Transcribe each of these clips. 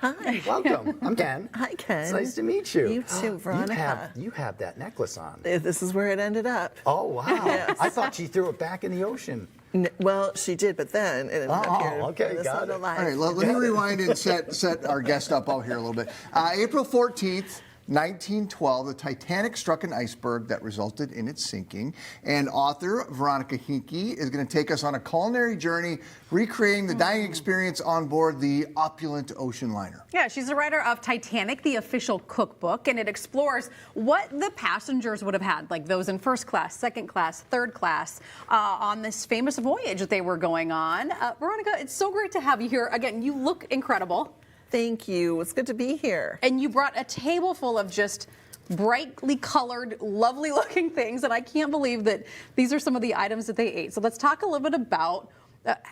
Hi. Welcome. I'm Ken. Hi, Ken. It's nice to meet you. You too, Veronica. You have that necklace on. This is where it ended up. Oh, wow. Yes. I thought she threw it back in the ocean. Well, she did, but then it ended up here. Okay, in this got little it. life. All right, let me rewind and set our guest up out here a little bit. April 14th, 1912, the Titanic struck an iceberg that resulted in its sinking. And author Veronica Hinke is going to take us on a culinary journey, recreating the dining experience on board the opulent ocean liner. Yeah, she's the writer of Titanic, the official cookbook, and it explores what the passengers would have had, like those in first class, second class, third class, on this famous voyage that they were going on. Veronica, it's so great to have you here. Again, you look incredible. Thank you. It's good to be here. And you brought a table full of just brightly colored, lovely looking things. And I can't believe that these are some of the items that they ate. So let's talk a little bit about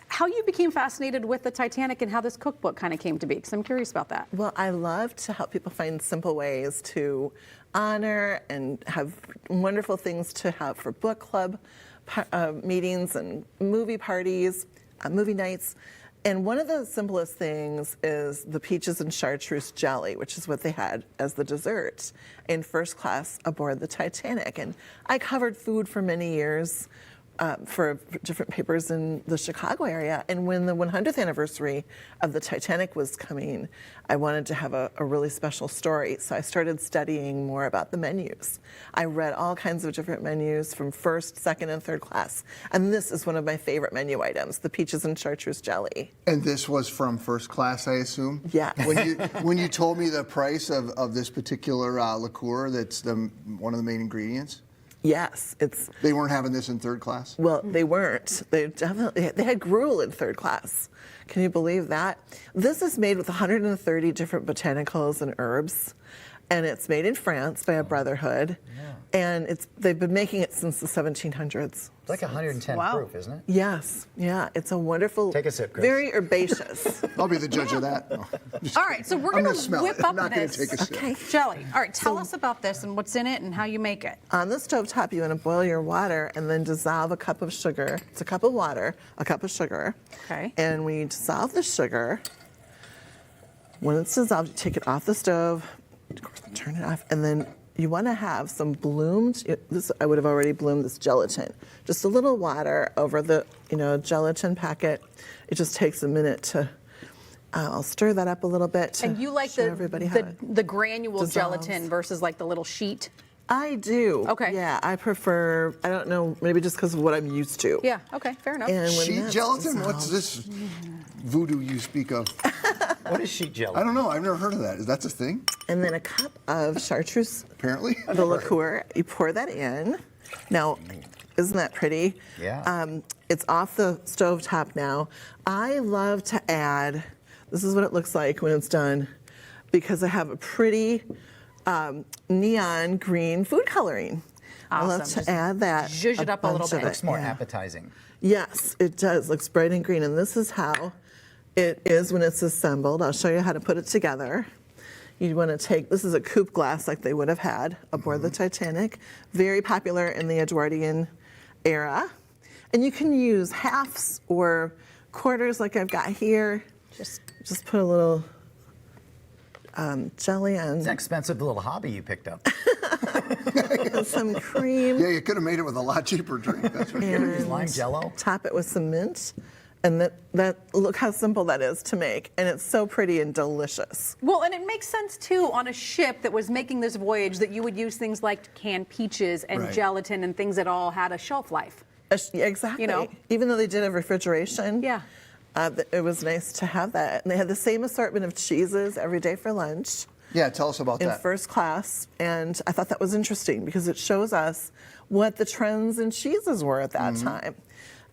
how you became fascinated with the Titanic and how this cookbook kind of came to be, because I'm curious about that. Well, I love to help people find simple ways to honor and have wonderful things to have for book club meetings and movie parties, movie nights. And one of the simplest things is the peaches and chartreuse jelly, which is what they had as the dessert in first class aboard the Titanic. And I covered food for many years for different papers in the Chicago area. And when the 100th anniversary of the Titanic was coming, I wanted to have a really special story. So I started studying more about the menus. I read all kinds of different menus from first, second, and third class. And this is one of my favorite menu items, the peaches and chartreuse jelly. And this was from first class, I assume? Yeah. When you told me the price of this particular liqueur that's one of the main ingredients? Yes, it's. They weren't having this in third class? Well, they weren't. They had gruel in third class. Can you believe that? This is made with 130 different botanicals and herbs, and it's made in France by a brotherhood, and they've been making it since the 1700s. It's like 110 proof, isn't it? Yes, yeah, it's a wonderful. Take a sip, Chris. Very herbaceous. I'll be the judge of that. No, All right, so we're I'm going gonna to smell whip it. I'm up not gonna this take a sip. jelly. All right, tell us about this and what's in it and how you make it. On the stovetop, you want to boil your water and then dissolve a cup of sugar. It's a cup of water, a cup of sugar. Okay. And when you dissolve the sugar, when it's dissolved, you take it off the stove, turn it off, and then you want to have some bloomed, I would have already bloomed this gelatin. Just a little water over the gelatin packet. It just takes a minute to, I'll stir that up a little bit. And you like the granule gelatin versus like the little sheet? I do. Okay. Yeah, I prefer, I don't know, maybe just because of what I'm used to. Yeah, okay, fair enough. And when Sheet that's gelatin? dissolved- What's this voodoo you speak of? What is sheet jelly? I don't know. I've never heard of that. Is that a thing? And then a cup of chartreuse, Apparently. the liqueur, you pour that in. Now, isn't that pretty? Yeah. It's off the stove top now. I love to add, this is what it looks like when it's done, because I have a pretty neon green food coloring. I love Awesome. to add that. Zhuzh it up a little bunch of bit. it. Looks more Yeah. appetizing. Yes, it does. Looks bright and green. And this is how it is when it's assembled. I'll show you how to put it together. You want to take, this is a coupe glass like they would have had aboard the Titanic. Very popular in the Edwardian era. And you can use halves or quarters like I've got here. Just put a little jelly on. It's an expensive little hobby you picked up. And some cream. Yeah, you could have made it with a lot cheaper drink. That's for sure. And Lime jello. top it with some mint. And that look how simple that is to make. And it's so pretty and delicious. Well, and it makes sense too on a ship that was making this voyage that you would use things like canned peaches and Right. gelatin and things that all had a shelf life. Exactly. You know? Even though they did have refrigeration. Yeah. It was nice to have that. And they had the same assortment of cheeses every day for lunch Yeah, tell us about in that. first class. And I thought that was interesting because it shows us what the trends in cheeses were at that time.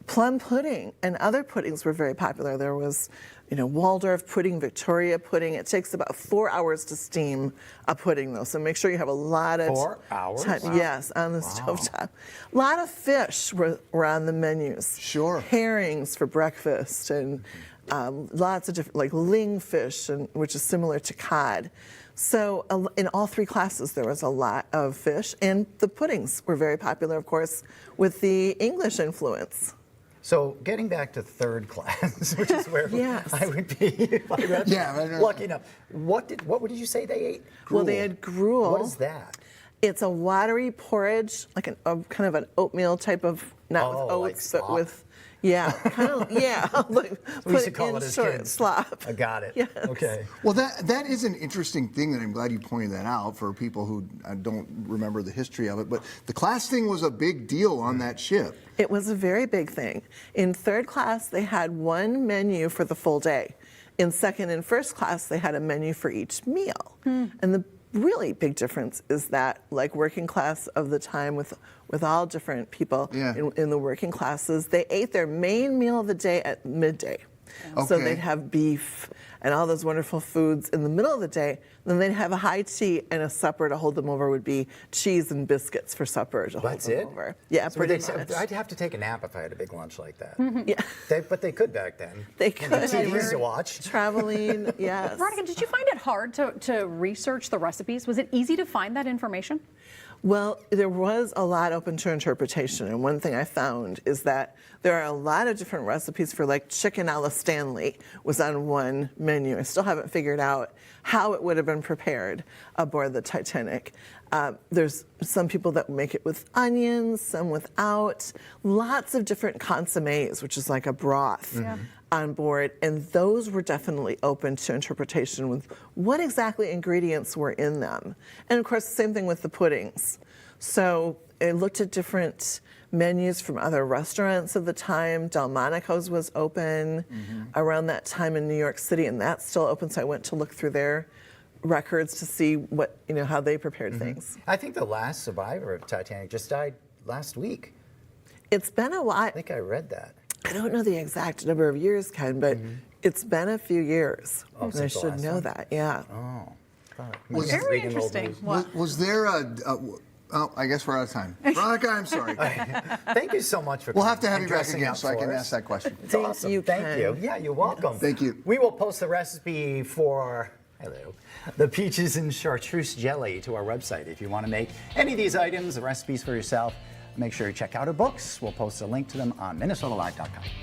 Plum pudding and other puddings were very popular. There was, Waldorf pudding, Victoria pudding. It takes about 4 hours to steam a pudding, though, so make sure you have a lot of 4 hours? time. Wow. Yes, on the stovetop. A lot of fish were on the menus. Sure. Herrings for breakfast and lots of different, like ling fish, which is similar to cod. So in all three classes, there was a lot of fish, and the puddings were very popular, of course, with the English influence. So getting back to third class, which is where Yes. I would be if I read Yeah, lucky enough. What did you say they ate? Well, they had gruel. What is that? It's a watery porridge, like a kind of an oatmeal type of, not with Oh, like oats, but slop? with, yeah, kind of, yeah. Like, We used to put call in it as short kids. slop. I got it. Yes. Okay. Well, that is an interesting thing that I'm glad you pointed that out for people who don't remember the history of it. But the class thing was a big deal on that ship. It was a very big thing. In third class, they had one menu for the full day. In second and first class, they had a menu for each meal. And the really big difference is that, like working class of the time with all different people Yeah. in the working classes, they ate their main meal of the day at midday. So Okay. they'd have beef and all those wonderful foods in the middle of the day. Then they'd have a high tea, and a supper to hold them over would be cheese and biscuits for supper to hold That's them it? over. Yeah, So would pretty they- much. I'd have to take a nap if I had a big lunch like that. Yeah, But they could back then. they And the could. TVs to watch. Traveling, yes. Veronica, did you find it hard to research the recipes? Was it easy to find that information? Well, there was a lot open to interpretation, and one thing I found is that there are a lot of different recipes for, like, chicken a la Stanley was on one menu. I still haven't figured out how it would have been prepared aboard the Titanic. There's some people that make it with onions, some without, lots of different consommes, which is like a broth. On board, and those were definitely open to interpretation with what exactly ingredients were in them. And of course, the same thing with the puddings. So I looked at different menus from other restaurants of the time. Delmonico's was open around that time in New York City, and that's still open. So I went to look through their records to see what, how they prepared things. I think the last survivor of Titanic just died last week. It's been a while. I think I read that. I don't know the exact number of years, Ken, but it's been a few years. Oh, and I since the should last know one? that, yeah. Was- Very Reading old interesting. news. What? Was there oh, I guess we're out of time. Veronica, I'm sorry. Thank you so much for We'll coming have to have and you back dressing again up so I for can us. ask that question. It's Thank awesome. you, Thank Ken. you. Yeah, you're welcome. Thank you. We will post the recipe for the peaches and chartreuse jelly to our website. If you want to make any of these items, the recipes for yourself, make sure you check out our books. We'll post a link to them on minnesotalive.com.